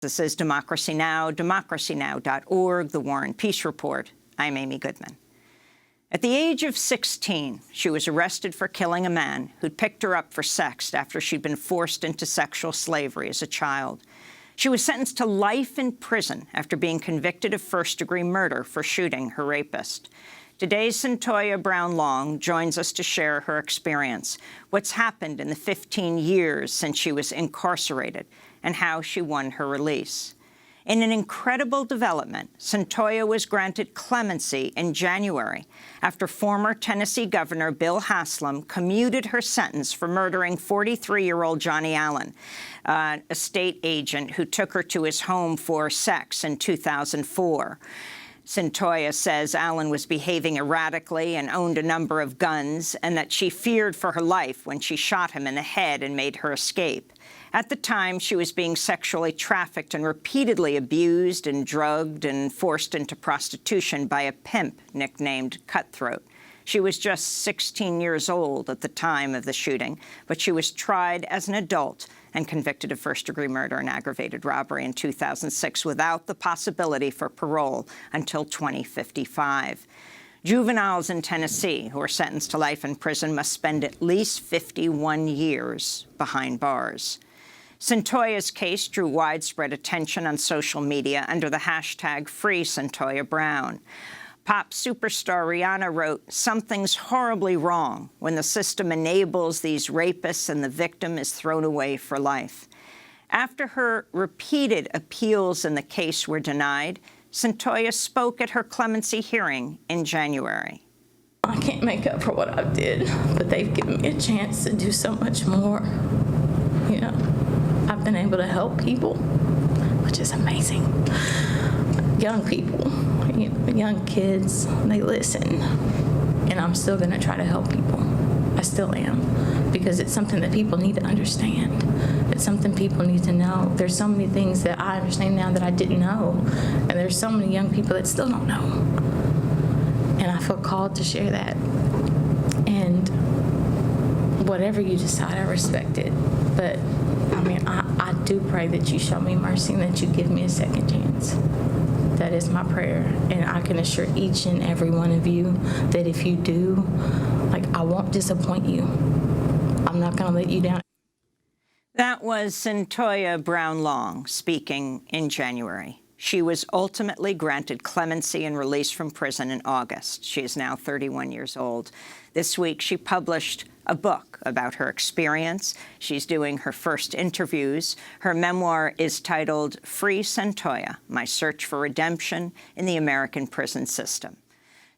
This is Democracy Now!, democracynow.org, The War and Peace Report. I'm Amy Goodman. At the age of 16, she was arrested for killing a man who'd picked her up for sex after she'd been forced into sexual slavery as a child. She was sentenced to life in prison after being convicted of first-degree murder for shooting her rapist. Today, Cyntoia Brown-Long joins us to share her experience, what's happened in the 15 years since she was incarcerated, and how she won her release. In an incredible development, Cyntoia was granted clemency in January after former Tennessee Governor Bill Haslam commuted her sentence for murdering 43-year-old Johnny Allen, a state agent who took her to his home for sex in 2004. Cyntoia says Allen was behaving erratically and owned a number of guns, and that she feared for her life when she shot him in the head and made her escape. At the time, she was being sexually trafficked and repeatedly abused and drugged and forced into prostitution by a pimp nicknamed Cutthroat. She was just 16 years old at the time of the shooting, but she was tried as an adult and convicted of first-degree murder and aggravated robbery in 2006 without the possibility for parole until 2055. Juveniles in Tennessee who are sentenced to life in prison must spend at least 51 years behind bars. Cyntoia's case drew widespread attention on social media under the hashtag #FreeCyntoiaBrown. Pop superstar Rihanna wrote, "Something's horribly wrong when the system enables these rapists and the victim is thrown away for life." After her repeated appeals in the case were denied, Cyntoia spoke at her clemency hearing in January. I can't make up for what I did, but they've given me a chance to do so much more. You know, I've been able to help people, which is amazing. Young people, young kids, they listen, and I'm still going to try to help people. I still am, because it's something that people need to understand. It's something people need to know. There's so many things that I understand now that I didn't know, and there's so many young people that still don't know. And I feel called to share that. And whatever you decide, I respect it. But, I mean, I do pray that you show me mercy and that you give me a second chance. That is my prayer. And I can assure each and every one of you that if you do, I won't disappoint you. I'm not going to let you down. That was Cyntoia Brown-Long speaking in January. She was ultimately granted clemency and released from prison in August. She is now 31 years old. This week, she published a book about her experience. She's doing her first interviews. Her memoir is titled Free Cyntoia: My Search for Redemption in the American Prison System.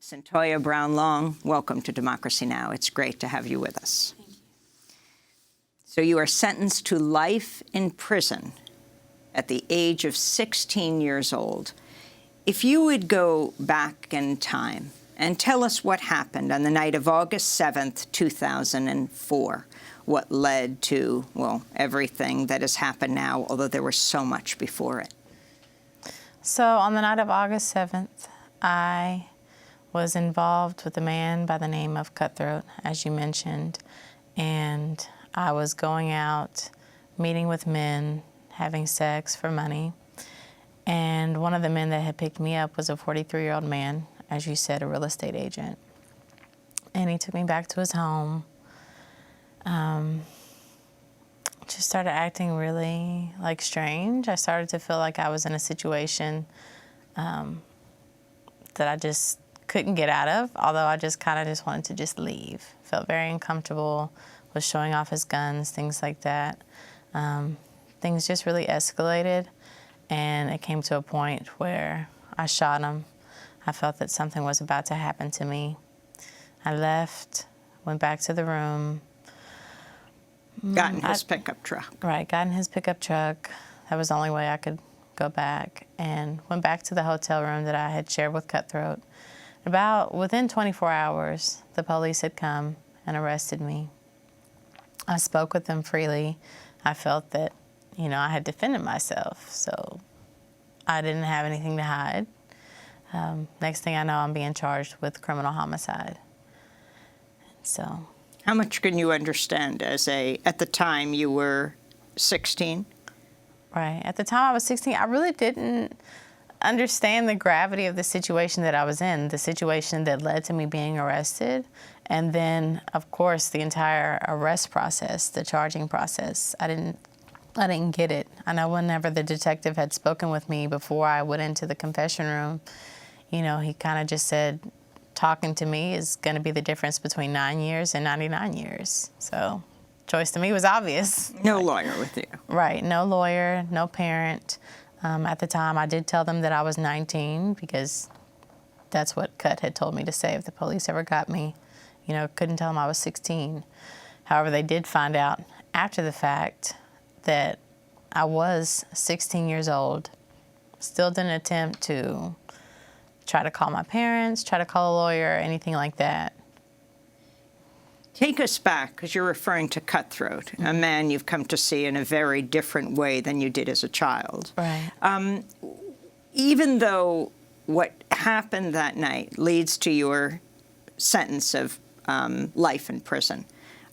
Cyntoia Brown-Long, welcome to Democracy Now! It's great to have you with us. Thank you. So you are sentenced to life in prison at the age of 16 years old. If you would go back in time and tell us what happened on the night of August 7th, 2004, what led to, well, everything that has happened now, although there was so much before it. So on the night of August 7th, I was involved with a man by the name of Cutthroat, as you mentioned, and I was going out, meeting with men, having sex for money, and one of the men that had picked me up was a 43-year-old man, as you said, a real estate agent, and he took me back to his home. Just started acting really strange. I started to feel like I was in a situation that I just couldn't get out of, although I just kind of just wanted to just leave. Felt very uncomfortable, was showing off his guns, things like that. Things just really escalated, and it came to a point where I shot him. I felt that something was about to happen to me. I left, went back to the room. Got in his pickup truck. Right, got in his pickup truck. That was the only way I could go back, and went back to the hotel room that I had shared with Cutthroat. Within 24 hours, the police had come and arrested me. I spoke with them freely. I felt that, I had defended myself, so I didn't have anything to hide. Next thing I know, I'm being charged with criminal homicide. So, how much can you understand at the time you were 16? Right. At the time I was 16, I really didn't understand the gravity of the situation that I was in, the situation that led to me being arrested. And then, of course, the entire arrest process, the charging process. I didn't get it. I know whenever the detective had spoken with me before I went into the confession room, you know, he kind of just said, talking to me is going to be the difference between 9 years and 99 years. So choice to me was obvious. No lawyer with you. Right. No lawyer, no parent. At the time, I did tell them that I was 19 because that's what Cut had told me to say if the police ever got me. You know, couldn't tell them I was 16. However, they did find out after the fact that I was 16 years old. Still didn't attempt to try to call my parents, try to call a lawyer, anything like that. Take us back, because you're referring to Cutthroat, a man you've come to see in a very different way than you did as a child. Right. Even though what happened that night leads to your sentence of life in prison,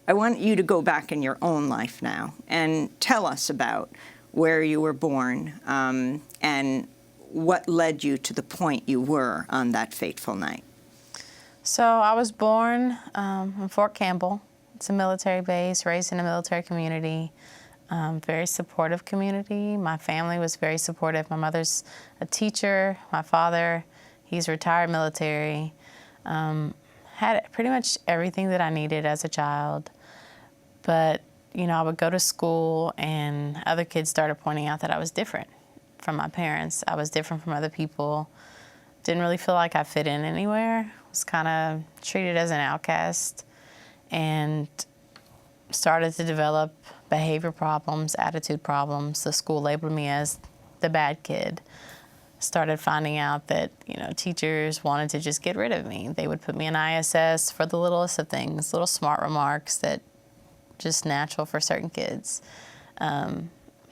I want you to go back in your own life now and tell us about where you were born and what led you to the point you were on that fateful night. So I was born in Fort Campbell. It's a military base, raised in a military community, very supportive community. My family was very supportive. My mother's a teacher. My father, he's retired military. Had pretty much everything that I needed as a child. But, you know, I would go to school and other kids started pointing out that I was different from my parents. I was different from other people. Didn't really feel like I fit in anywhere. Was kind of treated as an outcast and started to develop behavior problems, attitude problems. The school labeled me as the bad kid. Started finding out that, you know, teachers wanted to just get rid of me. They would put me in ISS for the littlest of things, little smart remarks that just natural for certain kids. Found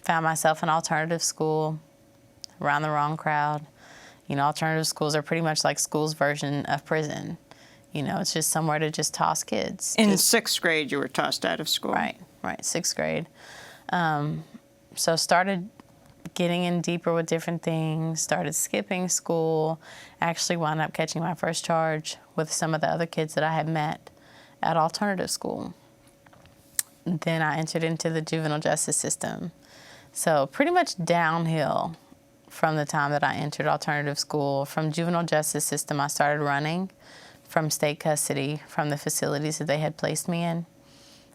myself in alternative school, around the wrong crowd. You know, alternative schools are pretty much like school's version of prison. You know, it's just somewhere to just toss kids. In 6th grade, you were tossed out of school. Right, 6th grade. So started getting in deeper with different things, started skipping school, actually wound up catching my first charge with some of the other kids that I had met at alternative school. Then I entered into the juvenile justice system. So pretty much downhill from the time that I entered alternative school. From juvenile justice system, I started running from state custody, from the facilities that they had placed me in.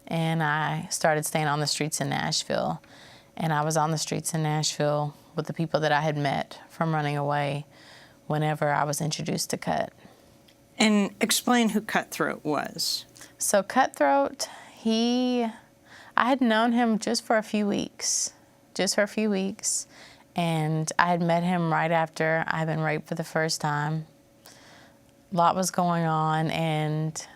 And I started staying on the streets in Nashville. And I was on the streets in Nashville with the people that I had met from running away whenever I was introduced to Cut. And explain who Cutthroat was. So Cutthroat, I had known him just for a few weeks. And I had met him right after I had been raped for the first time. A lot was going on, and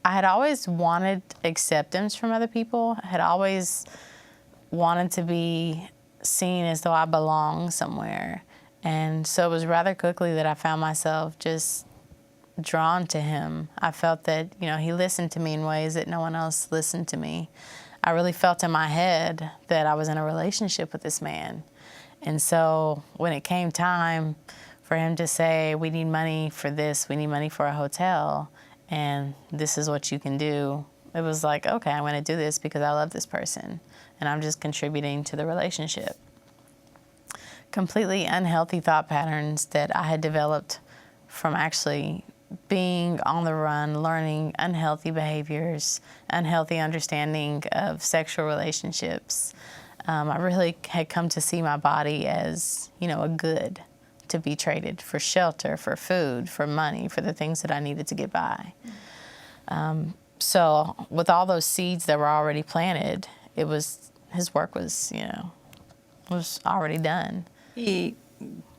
I had always wanted acceptance from other people. I had always wanted to be seen as though I belonged somewhere. And so it was rather quickly that I found myself just drawn to him. I felt that, you know, he listened to me in ways that no one else listened to me. I really felt in my head that I was in a relationship with this man. And so when it came time for him to say, we need money for this, we need money for a hotel, and this is what you can do, it was like, okay, I'm going to do this because I love this person, and I'm just contributing to the relationship. Completely unhealthy thought patterns that I had developed from actually being on the run, learning unhealthy behaviors, unhealthy understanding of sexual relationships. I really had come to see my body as, you know, a good to be traded for shelter, for food, for money, for the things that I needed to get by. So with all those seeds that were already planted, his work was, you know, was already done. He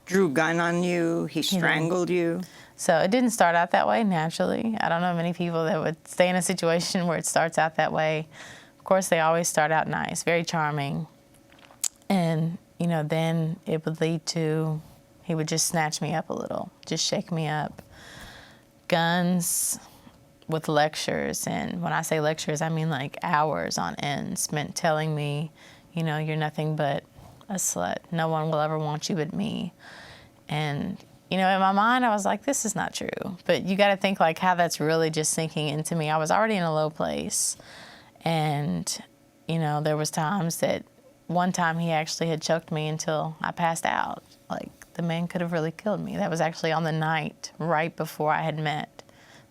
drew a gun on you. He strangled you. So it didn't start out that way naturally. I don't know many people that would stay in a situation where it starts out that way. Of course, they always start out nice, very charming. And, you know, then it would lead to, he would just snatch me up a little, just shake me up. Guns with lectures. And when I say lectures, I mean like hours on end spent telling me, you know, you're nothing but a slut. No one will ever want you but me. And, you know, in my mind, I was like, this is not true. But you got to think like how that's really just sinking into me. I was already in a low place. And, you know, there was times that one time he actually had choked me until I passed out. Like, the man could have really killed me. That was actually on the night right before I had met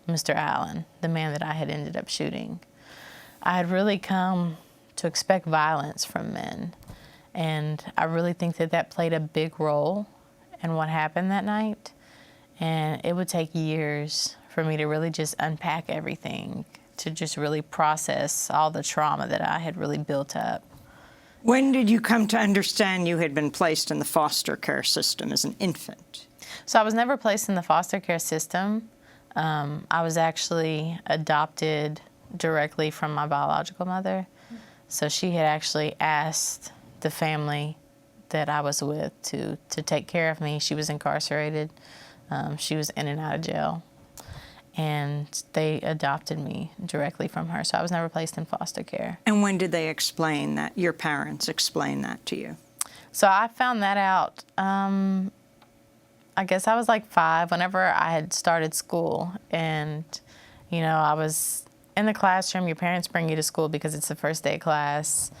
Mr. Allen, the man that I had ended up shooting. I had really come to expect violence from men. And I really think that that played a big role in what happened that night. And it would take years for me to really just unpack everything, to just really process all the trauma that I had really built up. When did you come to understand you had been placed in the foster care system as an infant? So I was never placed in the foster care system. I was actually adopted directly from my biological mother. So she had actually asked the family that I was with to take care of me. She was incarcerated. She was in and out of jail. And they adopted me directly from her. So I was never placed in foster care. And when did they explain that, your parents explained that to you? So I found that out, I guess I was like 5, whenever I had started school. And, you know, I was in the classroom. Your parents bring you to school because it's the first day of class.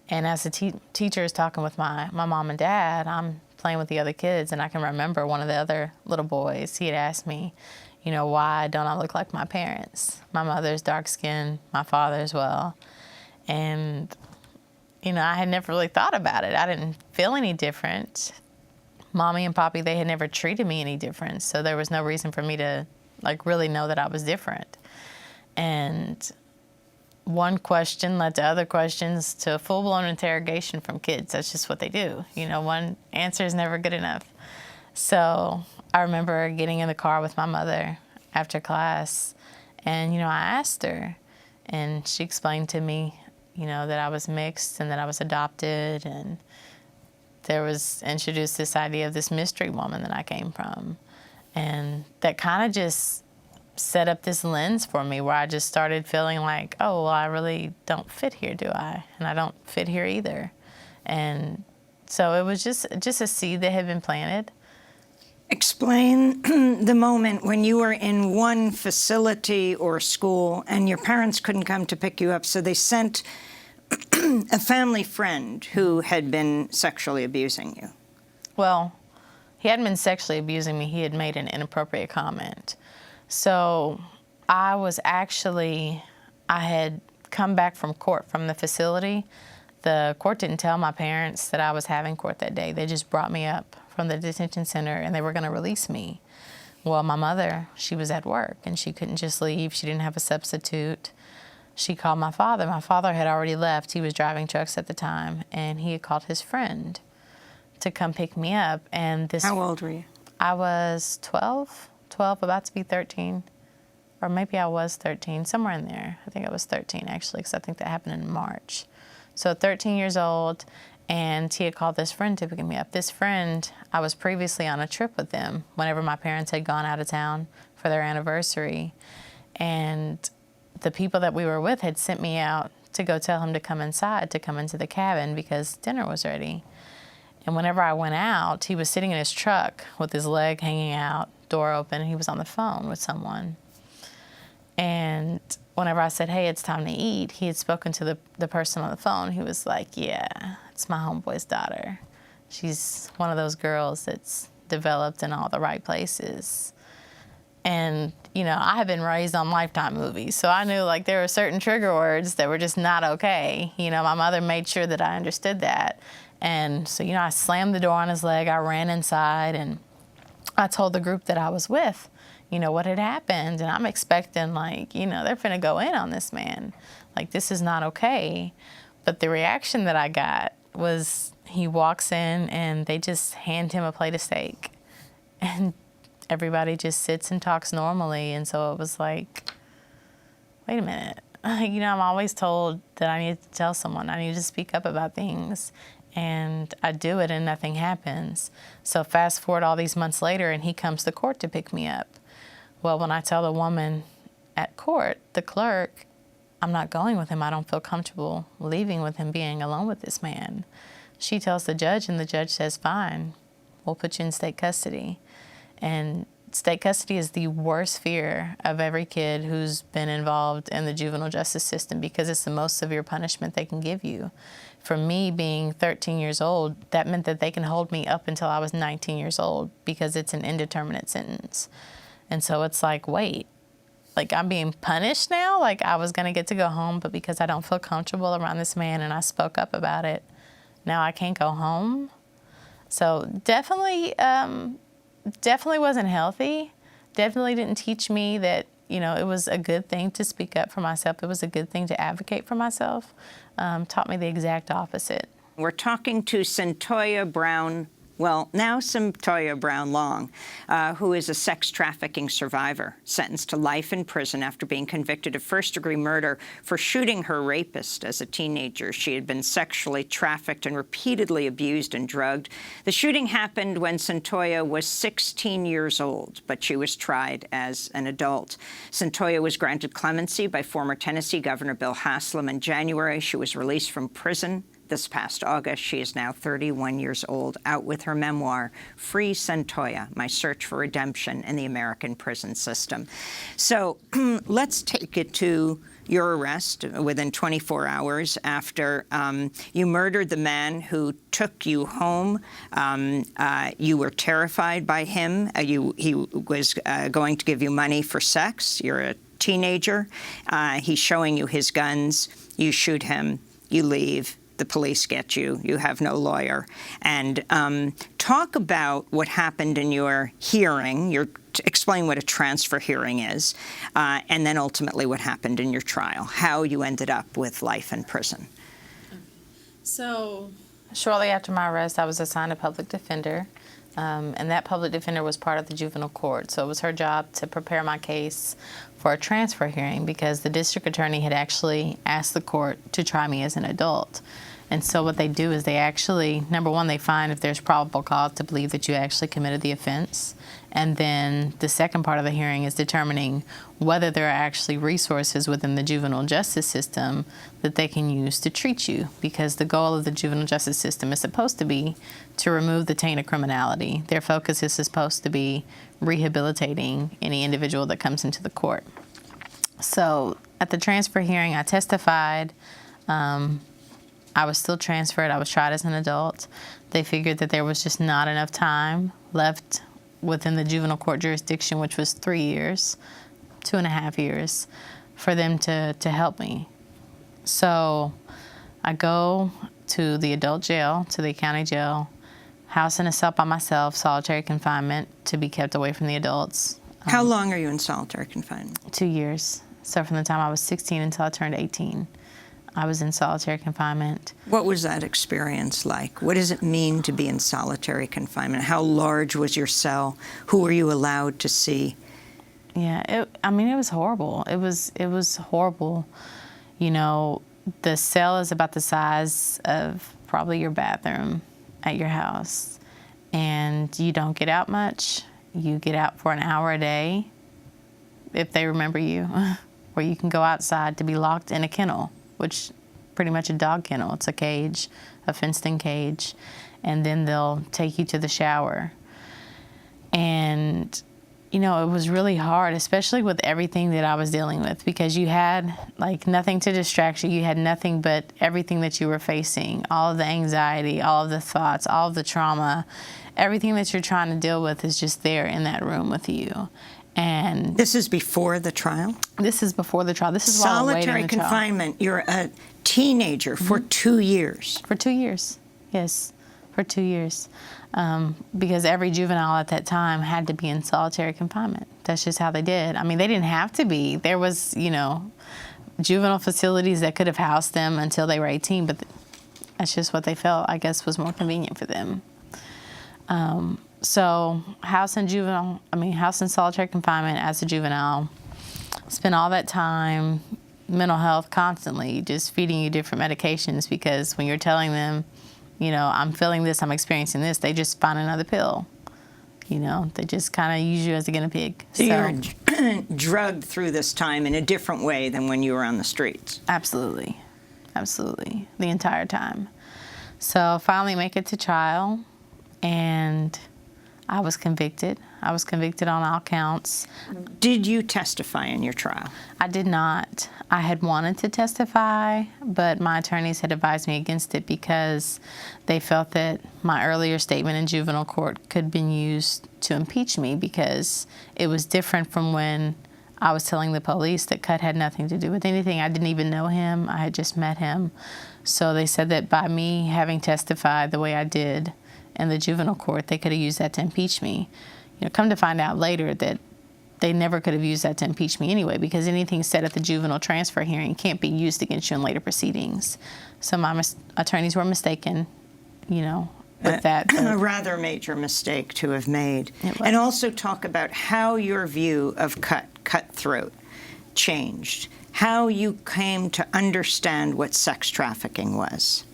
And as the teacher is talking with my mom and dad, I'm playing with the other kids. And I can remember one of the other little boys, he had asked me, you know, why don't I look like my parents? My mother's dark skinned, my father as well. And, you know, I had never really thought about it. I didn't feel any different. Mommy and Poppy, they had never treated me any different. So there was no reason for me to, like, really know that I was different. And one question led to other questions to a full-blown interrogation from kids. That's just what they do. You know, one answer is never good enough. So I remember getting in the car with my mother after class, and, you know, I asked her, and she explained to me, you know, that I was mixed and that I was adopted, and there was introduced this idea of this mystery woman that I came from. And that kind of just set up this lens for me where I just started feeling like, oh, well, I really don't fit here, do I? And I don't fit here either. And so it was just a seed that had been planted. Explain the moment when you were in one facility or school and your parents couldn't come to pick you up, so they sent a family friend who had been sexually abusing you. Well, he hadn't been sexually abusing me. He had made an inappropriate comment. So I had come back from court from the facility. The court didn't tell my parents that I was having court that day. They just brought me up from the detention center, and they were going to release me. Well, my mother, she was at work, and she couldn't just leave. She didn't have a substitute. She called my father. My father had already left. He was driving trucks at the time, and he had called his friend to come pick me up. And this. How old were you? I was 12, about to be 13. Or maybe I was 13, somewhere in there. I think I was 13, actually, because I think that happened in March. So 13 years old. And he had called this friend to pick me up. This friend, I was previously on a trip with them whenever my parents had gone out of town for their anniversary. And the people that we were with had sent me out to go tell him to come inside, to come into the cabin because dinner was ready. And whenever I went out, he was sitting in his truck with his leg hanging out, door open, and he was on the phone with someone. And whenever I said, hey, it's time to eat, he had spoken to the person on the phone. He was like, yeah, it's my homeboy's daughter. She's one of those girls that's developed in all the right places. And, you know, I had been raised on Lifetime movies, so I knew, like, there were certain trigger words that were just not okay. You know, my mother made sure that I understood that. And so, you know, I slammed the door on his leg. I ran inside, and I told the group that I was with, you know, what had happened. And I'm expecting, like, you know, they're finna go in on this man. Like, this is not okay. But the reaction that I got was he walks in, and they just hand him a plate of steak. And everybody just sits and talks normally. And so it was like, wait a minute. You know, I'm always told that I need to tell someone. I need to speak up about things. And I do it, and nothing happens. So fast forward all these months later, and he comes to court to pick me up. Well, when I tell the woman at court, the clerk, I'm not going with him. I don't feel comfortable leaving with him, being alone with this man. she tells the judge, and the judge says, fine, we'll put you in state custody. And state custody is the worst fear of every kid who's been involved in the juvenile justice system, because it's the most severe punishment they can give you. For me, being 13 years old, that meant that they can hold me up until I was 19 years old, because it's an indeterminate sentence. And so it's like, wait, like I'm being punished now? Like I was gonna get to go home, but because I don't feel comfortable around this man and I spoke up about it, now I can't go home? So definitely wasn't healthy. Definitely didn't teach me that, you know, it was a good thing to speak up for myself. It was a good thing to advocate for myself. Taught me the exact opposite. We're talking to Cyntoia Brown-Long, who is a sex trafficking survivor, sentenced to life in prison after being convicted of first-degree murder for shooting her rapist as a teenager. She had been sexually trafficked and repeatedly abused and drugged. The shooting happened when Cyntoia was 16 years old, but she was tried as an adult. Cyntoia was granted clemency by former Tennessee Governor Bill Haslam in January. She was released from prison this past August. She is now 31 years old, out with her memoir, Free Cyntoia, My Search for Redemption in the American Prison System. So let's take it to your arrest within 24 hours after you murdered the man who took you home. You were terrified by him. He was going to give you money for sex. You're a teenager. He's showing you his guns. You shoot him. You leave. The police get you. You have no lawyer. And talk about what happened in your hearing. Explain what a transfer hearing is, and then ultimately what happened in your trial, how you ended up with life in prison. So shortly after my arrest, I was assigned a public defender, and that public defender was part of the juvenile court. So it was her job to prepare my case for a transfer hearing, because the district attorney had actually asked the court to try me as an adult. And so what they do is they actually, number one, they find if there's probable cause to believe that you actually committed the offense. And then the second part of the hearing is determining whether there are actually resources within the juvenile justice system that they can use to treat you, because the goal of the juvenile justice system is supposed to be to remove the taint of criminality. Their focus is supposed to be rehabilitating any individual that comes into the court. So at the transfer hearing, I testified. I was still transferred. I was tried as an adult. They figured that there was just not enough time left within the juvenile court jurisdiction, which was 3 years, 2.5 years, for them to help me. So I go to the adult jail, to the county jail, house in a cell by myself, solitary confinement, to be kept away from the adults. How long are you in solitary confinement? 2 years. So from the time I was 16 until I turned 18. I was in solitary confinement. What was that experience like? What does it mean to be in solitary confinement? How large was your cell? Who were you allowed to see? Yeah, it was horrible. It was horrible. You know, the cell is about the size of probably your bathroom at your house. And you don't get out much. You get out for an hour a day, if they remember you, or you can go outside to be locked in a kennel, which pretty much a dog kennel. It's a cage, a fenced-in cage, and then they'll take you to the shower. And, you know, it was really hard, especially with everything that I was dealing with, because you had, like, nothing to distract you. You had nothing but everything that you were facing, all of the anxiety, all of the thoughts, all of the trauma. Everything that you're trying to deal with is just there in that room with you. And this is before the trial? This is before the trial. This is while I'm waiting the trial. Solitary confinement. You're a teenager for 2 years. For 2 years, yes, for 2 years. Because every juvenile at that time had to be in solitary confinement. That's just how they did. I mean, they didn't have to be. There was, you know, juvenile facilities that could have housed them until they were 18, but that's just what they felt, I guess, was more convenient for them. So house in solitary confinement as a juvenile, spent all that time, mental health constantly, just feeding you different medications, because when you're telling them, you know, I'm feeling this, I'm experiencing this, they just find another pill. You know, they just kind of use you as a guinea pig. So you're drugged through this time in a different way than when you were on the streets. Absolutely. Absolutely. The entire time. So finally make it to trial, and I was convicted. I was convicted on all counts. Did you testify in your trial? I did not. I had wanted to testify, but my attorneys had advised me against it because they felt that my earlier statement in juvenile court could have been used to impeach me, because it was different from when I was telling the police that Cut had nothing to do with anything. I didn't even know him. I had just met him. So they said that by me having testified the way I did in the juvenile court, they could have used that to impeach me. You know, come to find out later that they never could have used that to impeach me anyway, because anything said at the juvenile transfer hearing can't be used against you in later proceedings. So my attorneys were mistaken, you know, with that. A rather major mistake to have made. It was. And also talk about how your view of Cutthroat changed, how you came to understand what sex trafficking was.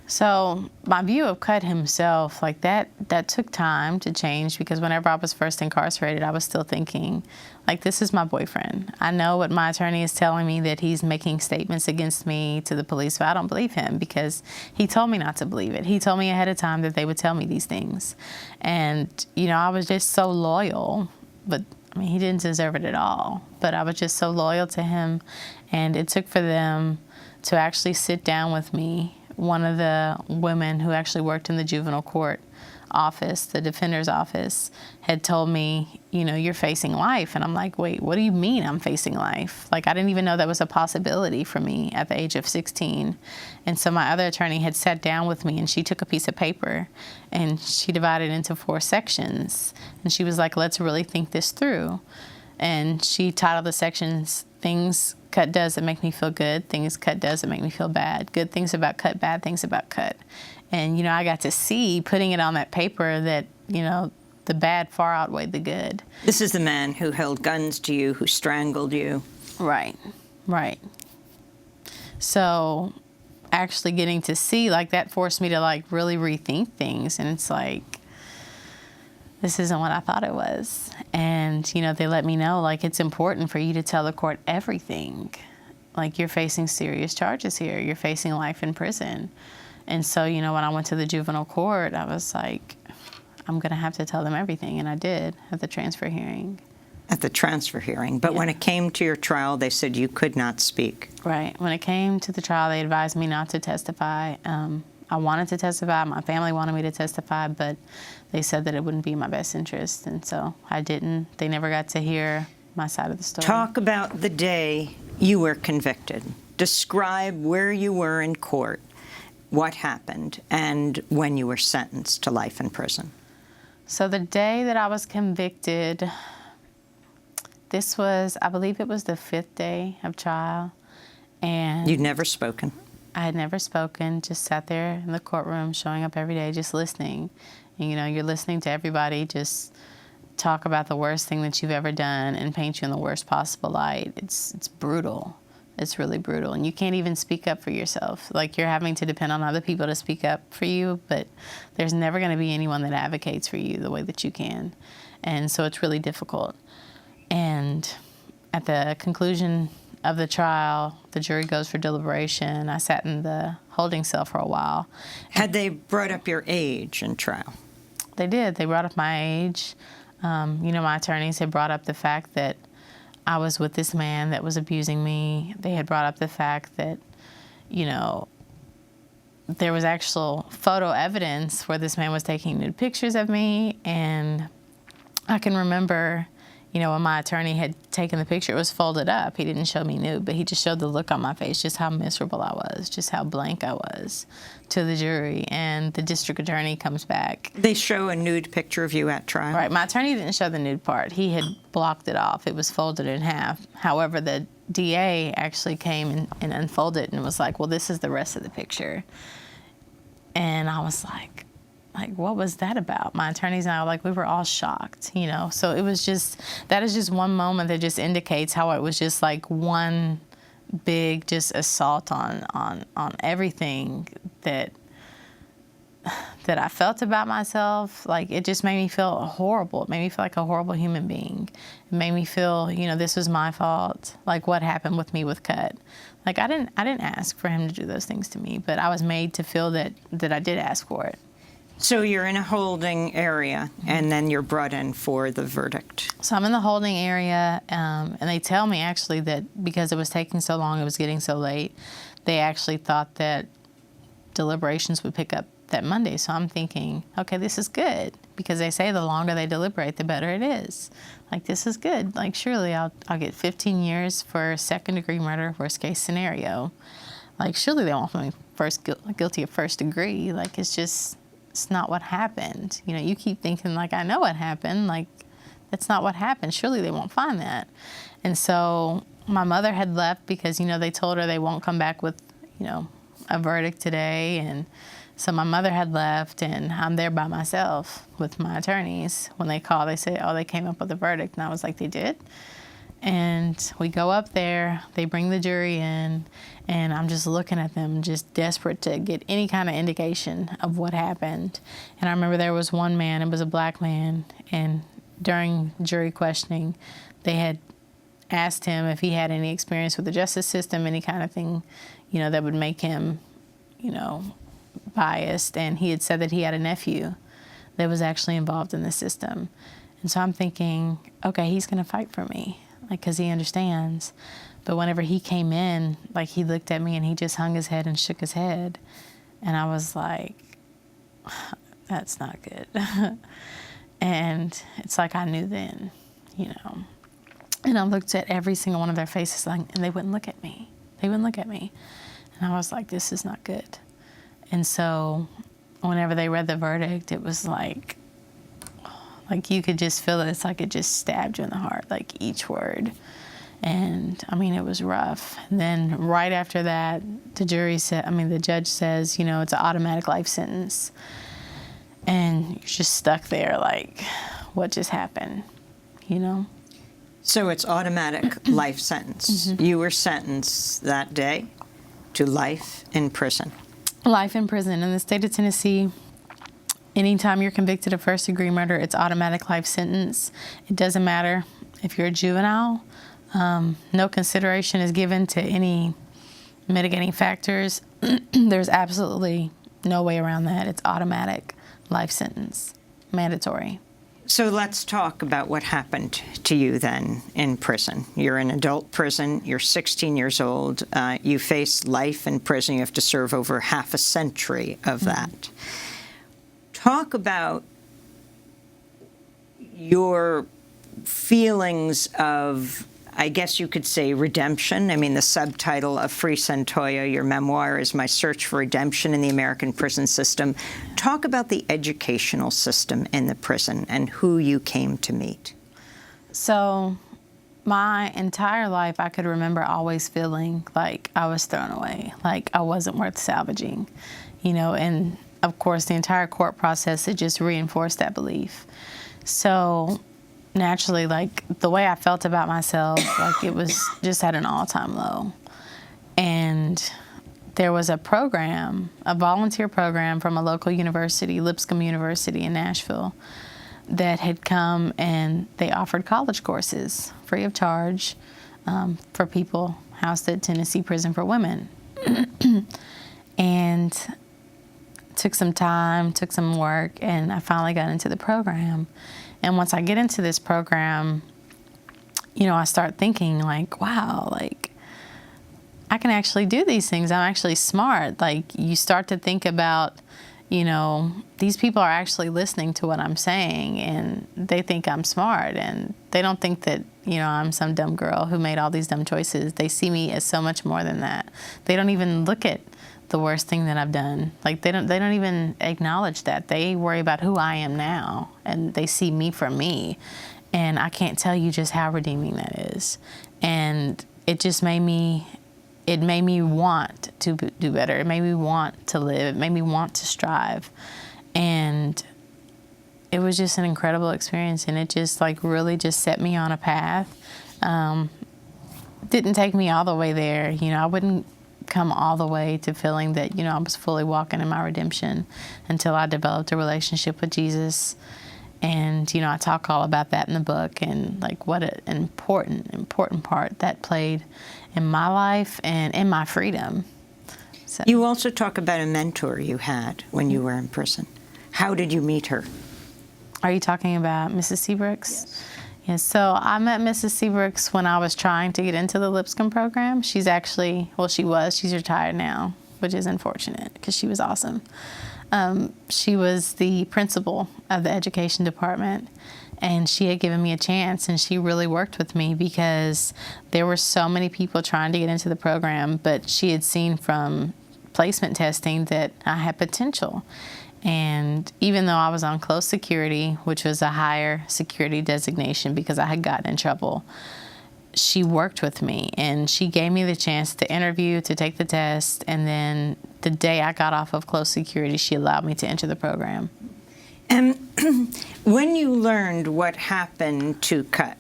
So my view of Cut himself, like that took time to change, because whenever I was first incarcerated, I was still thinking, like, this is my boyfriend. I know what my attorney is telling me, that he's making statements against me to the police, but I don't believe him, because he told me not to believe it. He told me ahead of time that they would tell me these things. And, you know, I was just so loyal, but I mean, he didn't deserve it at all, but I was just so loyal to him. And it took for them to actually sit down with me. One of the women who actually worked in the juvenile court office, the defender's office, had told me, you know, you're facing life. And I'm like, wait, what do you mean I'm facing life? Like, I didn't even know that was a possibility for me at the age of 16. And so my other attorney had sat down with me, and she took a piece of paper and she divided it into 4 sections. And she was like, let's really think this through. And she titled the sections, Things Cut Does That Make Me Feel Good, Things Cut Does That Make Me Feel Bad, Good Things About Cut, Bad Things About Cut. And, you know, I got to see, putting it on that paper, that, you know, the bad far outweighed the good. This is the man who held guns to you, who strangled you. Right, right. So actually getting to see, like, that forced me to, like, really rethink things. And it's like, this isn't what I thought it was. And, you know, they let me know, like, it's important for you to tell the court everything. Like, you're facing serious charges here. You're facing life in prison. And so, you know, when I went to the juvenile court, I was like, I'm going to have to tell them everything. And I did at the transfer hearing. At the transfer hearing. But Yeah. when it came to your trial, they said you could not speak. Right. When it came to the trial, they advised me not to testify. I wanted to testify. My family wanted me to testify, but they said that it wouldn't be in my best interest. And so I didn't. They never got to hear my side of the story. Talk about the day you were convicted. Describe where you were in court, what happened, and when you were sentenced to life in prison. So the day that I was convicted, this was, I believe it was the 5th day of trial. And You'd never spoken. I had never spoken, just sat there in the courtroom, showing up every day, just listening. And, you know, you're listening to everybody just talk about the worst thing that you've ever done and paint you in the worst possible light. It's brutal. It's really brutal. And you can't even speak up for yourself. Like, you're having to depend on other people to speak up for you, but there's never going to be anyone that advocates for you the way that you can. And so it's really difficult. And at the conclusion of the trial, the jury goes for deliberation. I sat in the holding cell for a while. Had they brought up your age in trial? They did. They brought up my age. You know, my attorneys had brought up the fact that I was with this man that was abusing me. They had brought up the fact that, you know, there was actual photo evidence where this man was taking nude pictures of me. And I can remember, you know, when my attorney had taken the picture, it was folded up. He didn't show me nude, but he just showed the look on my face, just how miserable I was, just how blank I was to the jury. And the district attorney comes back. They show a nude picture of you at trial? Right. My attorney didn't show the nude part. He had blocked it off. It was folded in half. However, the DA actually came and unfolded it and was like, well, this is the rest of the picture. And I was like, what was that about? My attorneys and I, like, we were all shocked, you know? So it was just, that is just one moment that just indicates how it was just like one big just assault on everything that that I felt about myself, like, it just made me feel horrible. It made me feel like a horrible human being. It made me feel, this was my fault. Like, what happened with me with Cut? Like, I didn't ask for him to do those things to me, but I was made to feel that I did ask for it. So you're in a holding area, and then you're brought in for the verdict. So I'm in the holding area, and they tell me actually that because it was taking so long, it was getting so late, they actually thought that deliberations would pick up that Monday. So I'm thinking, okay, this is good, because they say the longer they deliberate, the better it is. Like, this is good. Like, surely I'll get 15 years for second-degree murder, worst case scenario. Like, surely they won't find me guilty of first degree. Like, it's not what happened. You keep thinking, like, I know what happened. Like, that's not what happened. Surely they won't find that. And so my mother had left because, they told her they won't come back with, a verdict today. And so my mother had left, and I'm there by myself with my attorneys. When they call, they say, oh, they came up with a verdict. And I was like, they did? And we go up there, they bring the jury in, and I'm just looking at them, just desperate to get any kind of indication of what happened. And I remember there was one man, it was a black man, and during jury questioning, they had asked him if he had any experience with the justice system, any kind of thing, that would make him, biased. And he had said that he had a nephew that was actually involved in the system. And so I'm thinking, okay, he's going to fight for me, like, because he understands. But whenever he came in, like, he looked at me and he just hung his head and shook his head. And I was like, that's not good. And it's like I knew then, And I looked at every single one of their faces, and they wouldn't look at me. They wouldn't look at me. And I was like, this is not good. And so whenever they read the verdict, it was like you could just feel it. It's like it just stabbed you in the heart, like each word. And I mean, it was rough. And then right after that, the judge says, it's an automatic life sentence. And you're just stuck there, like, what just happened, So it's automatic life sentence. Mm-hmm. You were sentenced that day to life in prison. Life in prison. In the state of Tennessee, anytime you're convicted of first-degree murder, it's automatic life sentence. It doesn't matter if you're a juvenile. No consideration is given to any mitigating factors. There's absolutely no way around that. It's automatic life sentence, mandatory. So let's talk about what happened to you then in prison. You're in adult prison. You're 16 years old. You face life in prison. You have to serve over half a century of that. Talk about your feelings of, I guess you could say, redemption. I mean, the subtitle of Free Cyntoia, your memoir, is My Search for Redemption in the American Prison System. Talk about the educational system in the prison and who you came to meet. So my entire life, I could remember always feeling like I was thrown away, like I wasn't worth salvaging, and of course the entire court process, it just reinforced that belief. So naturally, like, the way I felt about myself, like, it was just at an all-time low. And there was a program, a volunteer program from a local university, Lipscomb University in Nashville, that had come, and they offered college courses free of charge for people housed at Tennessee Prison for Women. And took some time, took some work, and I finally got into the program. And once I get into this program, I start thinking, like, wow, like, I can actually do these things. I'm actually smart. Like, you start to think about, these people are actually listening to what I'm saying, and they think I'm smart, and they don't think that, I'm some dumb girl who made all these dumb choices. They see me as so much more than that. They don't even look at the worst thing that I've done. Like, they don't even acknowledge that. They worry about who I am now, and they see me for me. And I can't tell you just how redeeming that is. And it just made me want to do better. It made me want to live. It made me want to strive. And it was just an incredible experience, and it just, like, really just set me on a path. Didn't take me all the way there. I wouldn't come all the way to feeling that, I was fully walking in my redemption until I developed a relationship with Jesus. And, I talk all about that in the book and like what an important part that played in my life and in my freedom. So. You also talk about a mentor you had when you were in prison. How did you meet her? Are you talking about Mrs. Seabrooks? Yes. So I met Mrs. Seabrooks when I was trying to get into the Lipscomb program. She's actually, she's retired now, which is unfortunate because she was awesome. She was the principal of the education department, and she had given me a chance, and she really worked with me because there were so many people trying to get into the program, but she had seen from placement testing that I had potential. And even though I was on close security, which was a higher security designation because I had gotten in trouble, she worked with me and she gave me the chance to interview, to take the test, and then the day I got off of close security, she allowed me to enter the program. And when you learned what happened to Cut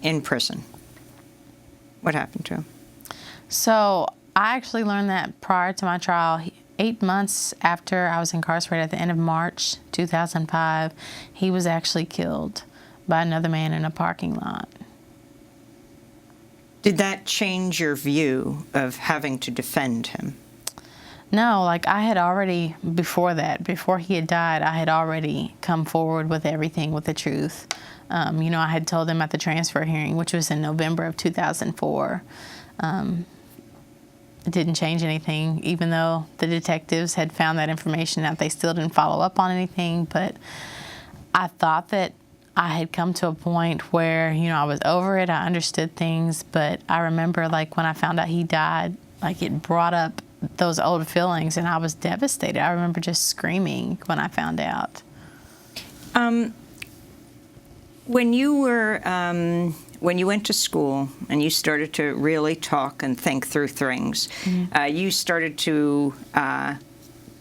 in prison, what happened to him? So I actually learned that prior to my trial. 8 months after I was incarcerated at the end of March 2005, he was actually killed by another man in a parking lot. Did that change your view of having to defend him? No, like I had already, before he had died, I had already come forward with everything, with the truth. I had told him at the transfer hearing, which was in November of 2004. It didn't change anything, even though the detectives had found that information out. They still didn't follow up on anything, but I thought that I had come to a point where, I was over it, I understood things, but I remember like when I found out he died, like it brought up those old feelings and I was devastated. I remember just screaming when I found out. When you went to school and you started to really talk and think through things, you started to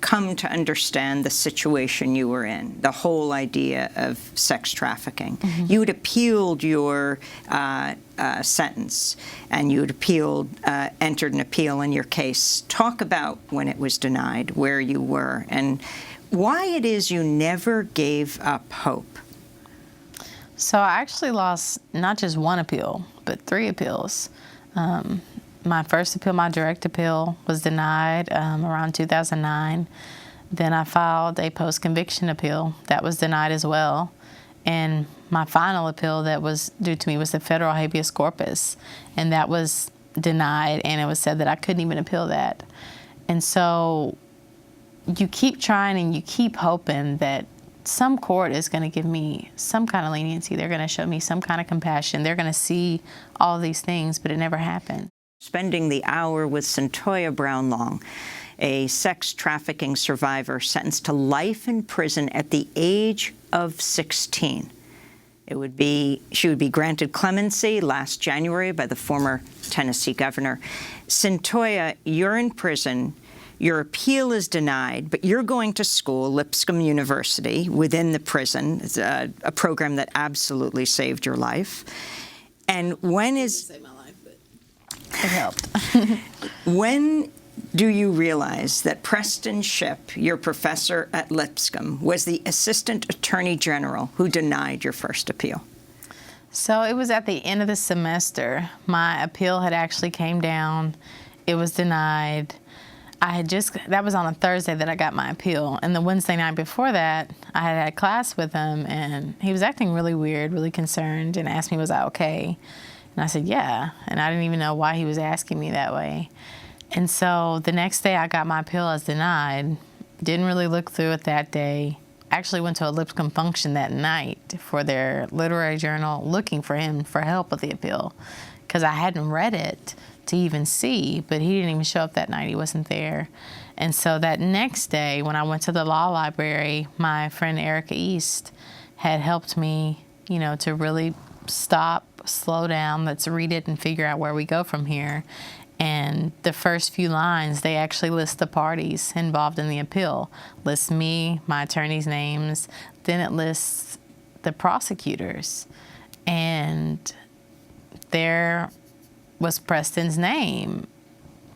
come to understand the situation you were in, the whole idea of sex trafficking. You had appealed your sentence, and you had entered an appeal in your case. Talk about when it was denied, where you were, and why it is you never gave up hope. So I actually lost not just one appeal, but 3 appeals. My first appeal, my direct appeal, was denied around 2009. Then I filed a post-conviction appeal. That was denied as well. And my final appeal that was due to me was the federal habeas corpus. And that was denied, and it was said that I couldn't even appeal that. And so you keep trying and you keep hoping that some court is going to give me some kind of leniency. They're going to show me some kind of compassion. They're going to see all these things, but it never happened. Spending the hour with Cyntoia Brown-Long, a sex trafficking survivor sentenced to life in prison at the age of 16. She would be granted clemency last January by the former Tennessee governor. Cyntoia, you're in prison. Your appeal is denied, but you're going to school, Lipscomb University, within the prison. It's a program that absolutely saved your life. And when is... Saved my life, but it helped. When do you realize that Preston Shipp, your professor at Lipscomb, was the Assistant Attorney General who denied your first appeal? So it was at the end of the semester. My appeal had actually came down. It was denied. That was on a Thursday that I got my appeal. And the Wednesday night before that, I had class with him, and he was acting really weird, really concerned, and asked me, was I okay? And I said, yeah. And I didn't even know why he was asking me that way. And so the next day I got my appeal as denied. Didn't really look through it that day. Actually went to a Lipscomb function that night for their literary journal looking for him for help with the appeal because I hadn't read it to even see, but he didn't even show up that night. He wasn't there. And so that next day when I went to the law library, my friend Erica East had helped me, to really stop, slow down, let's read it and figure out where we go from here. And the first few lines, they actually list the parties involved in the appeal. Lists me, my attorney's names, then it lists the prosecutors. And there was Preston's name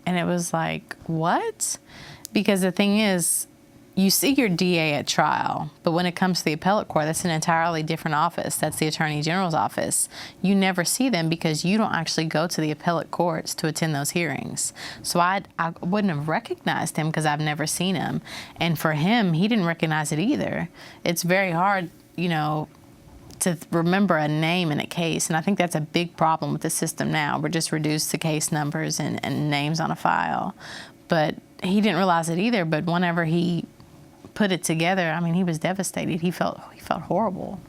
And it was like, what? Because the thing is, you see your DA at trial, but when it comes to the appellate court, that's an entirely different office. That's the Attorney General's office. You never see them because you don't actually go to the appellate courts to attend those hearings. So I wouldn't have recognized him because I've never seen him. And for him, he didn't recognize it either. It's very hard, you know, to remember a name in a case. And I think that's a big problem with the system now. We're just reduced to case numbers and names on a file. But he didn't realize it either. But whenever he put it together, I mean, he was devastated. He felt horrible.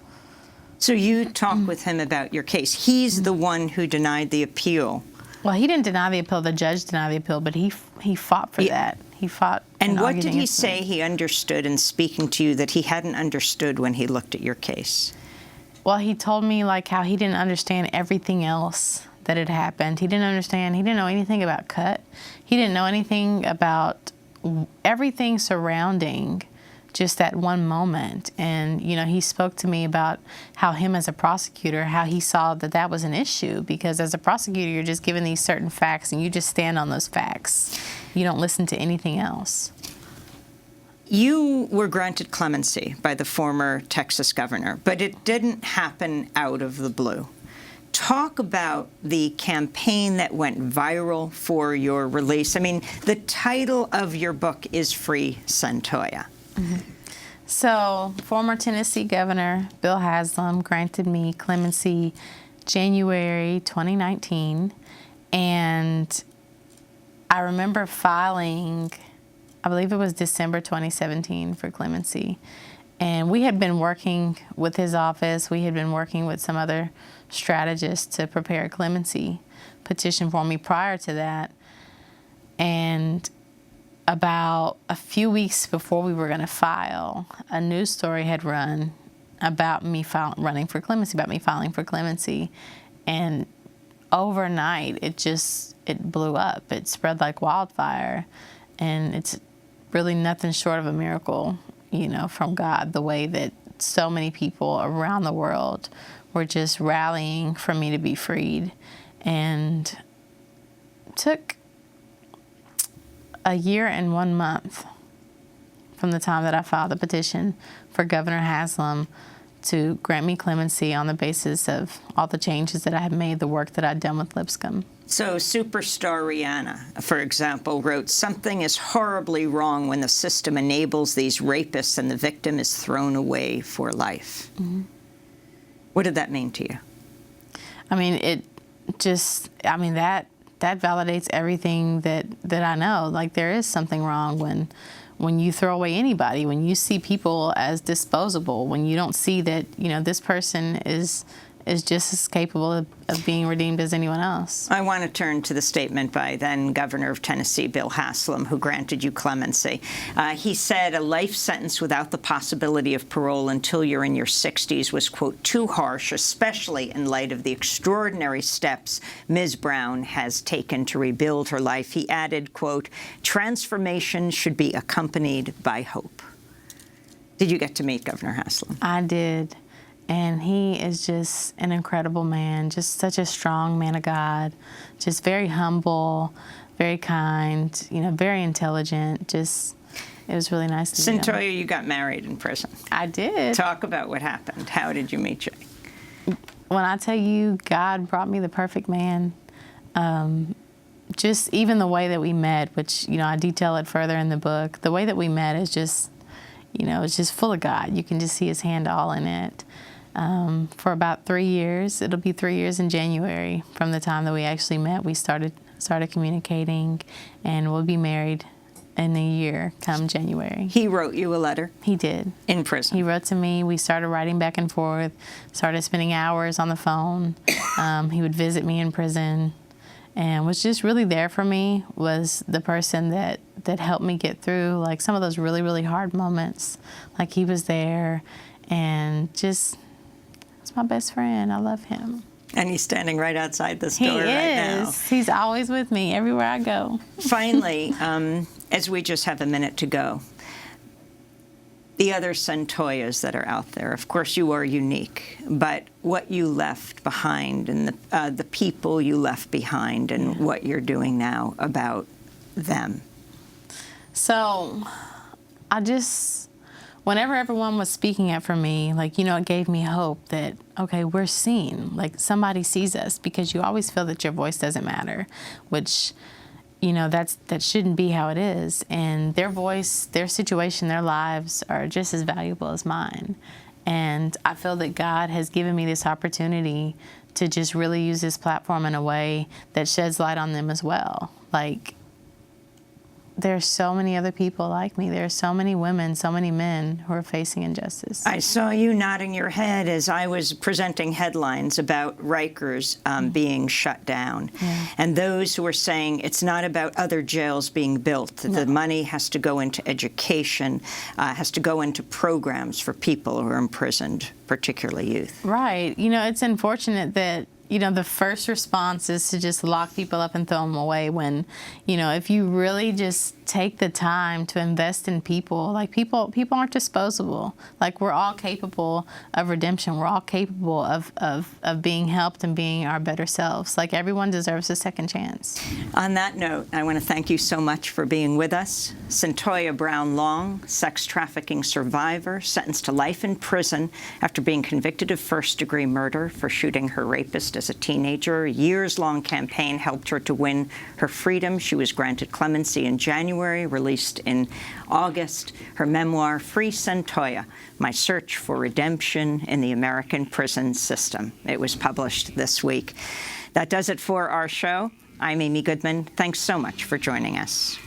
So you talked with him about your case. He's the one who denied the appeal. Well, he didn't deny the appeal. The judge denied the appeal, but he fought for that. He fought. And what did he say he understood in speaking to you that he hadn't understood when he looked at your case? Well, he told me like how he didn't understand everything else that had happened. He didn't understand. He didn't know anything about cut. He didn't know anything about everything surrounding just that one moment. And, you know, he spoke to me about how him as a prosecutor, how he saw that that was an issue, because as a prosecutor, you're just given these certain facts and you just stand on those facts. You don't listen to anything else. You were granted clemency by the former Texas governor, but it didn't happen out of the blue. Talk about the campaign that went viral for your release. I mean, the title of your book is Free Cyntoia. Mm-hmm. So, former Tennessee Governor Bill Haslam granted me clemency January 2019, and I remember filing, I believe it was December 2017 for clemency. And we had been working with his office. We had been working with some other strategists to prepare a clemency petition for me prior to that. And about a few weeks before we were going to file, a news story had run about me running for clemency, about me filing for clemency. And overnight, it blew up. It spread like wildfire. And it's really nothing short of a miracle, you know, from God, the way that so many people around the world were just rallying for me to be freed. And it took a year and 1 month from the time that I filed the petition for Governor Haslam to grant me clemency on the basis of all the changes that I had made, the work that I'd done with Lipscomb. So superstar Rihanna, for example, wrote, "Something is horribly wrong when the system enables these rapists and the victim is thrown away for life." Mm-hmm. What did that mean to you? I mean, that validates everything that I know. Like, there is something wrong when you throw away anybody, when you see people as disposable, when you don't see that, you know, this person is just as capable of being redeemed as anyone else. I want to turn to the statement by then Governor of Tennessee, Bill Haslam, who granted you clemency. He said a life sentence without the possibility of parole until you're in your 60s was, quote, too harsh, especially in light of the extraordinary steps Ms. Brown has taken to rebuild her life. He added, quote, transformation should be accompanied by hope. Did you get to meet Governor Haslam? I did. And he is just an incredible man, just such a strong man of God, just very humble, very kind, you know, very intelligent. Just, it was really nice to meet him. Cyntoia, you got married in prison. I did. Talk about what happened. How did you meet Jay? When I tell you God brought me the perfect man, just even the way that we met, which, you know, I detail it further in the book, the way that we met is just, you know, it's just full of God. You can just see his hand all in it. For about 3 years, it'll be 3 years in January from the time that we actually met. We started communicating, and we'll be married in a year come January. He wrote you a letter? He did. In prison? He wrote to me. We started writing back and forth, started spending hours on the phone. He would visit me in prison, and was just really there for me, was the person that helped me get through like some of those really, really hard moments. Like, he was there, and just, he's my best friend. I love him. And he's standing right outside this door right now. He is. He's always with me everywhere I go. Finally, as we just have a minute to go, the other Cyntoias that are out there, of course you are unique, but what you left behind and the people you left behind and what you're doing now about them? So whenever everyone was speaking it for me, like, it gave me hope that, okay, we're seen. Like, somebody sees us, because you always feel that your voice doesn't matter, which, that shouldn't be how it is. And their voice, their situation, their lives are just as valuable as mine. And I feel that God has given me this opportunity to just really use this platform in a way that sheds light on them as well. Like, there's so many other people like me. There's so many women, so many men who are facing injustice. I saw you nodding your head as I was presenting headlines about Rikers being shut down. Yeah. And those who are saying it's not about other jails being built. No. The money has to go into education, has to go into programs for people who are imprisoned, particularly youth. Right. It's unfortunate that the first response is to just lock people up and throw them away, when, if you really just take the time to invest in people, like, people aren't disposable. Like, we're all capable of redemption. We're all capable of being helped and being our better selves. Like, everyone deserves a second chance. On that note, I want to thank you so much for being with us. Cyntoia Brown-Long, sex trafficking survivor, sentenced to life in prison after being convicted of first-degree murder for shooting her rapist as a teenager. A years-long campaign helped her to win her freedom. She was granted clemency in January, released in August. Her memoir, Free Cyntoia, My Search for Redemption in the American Prison System. It was published this week. That does it for our show. I'm Amy Goodman. Thanks so much for joining us.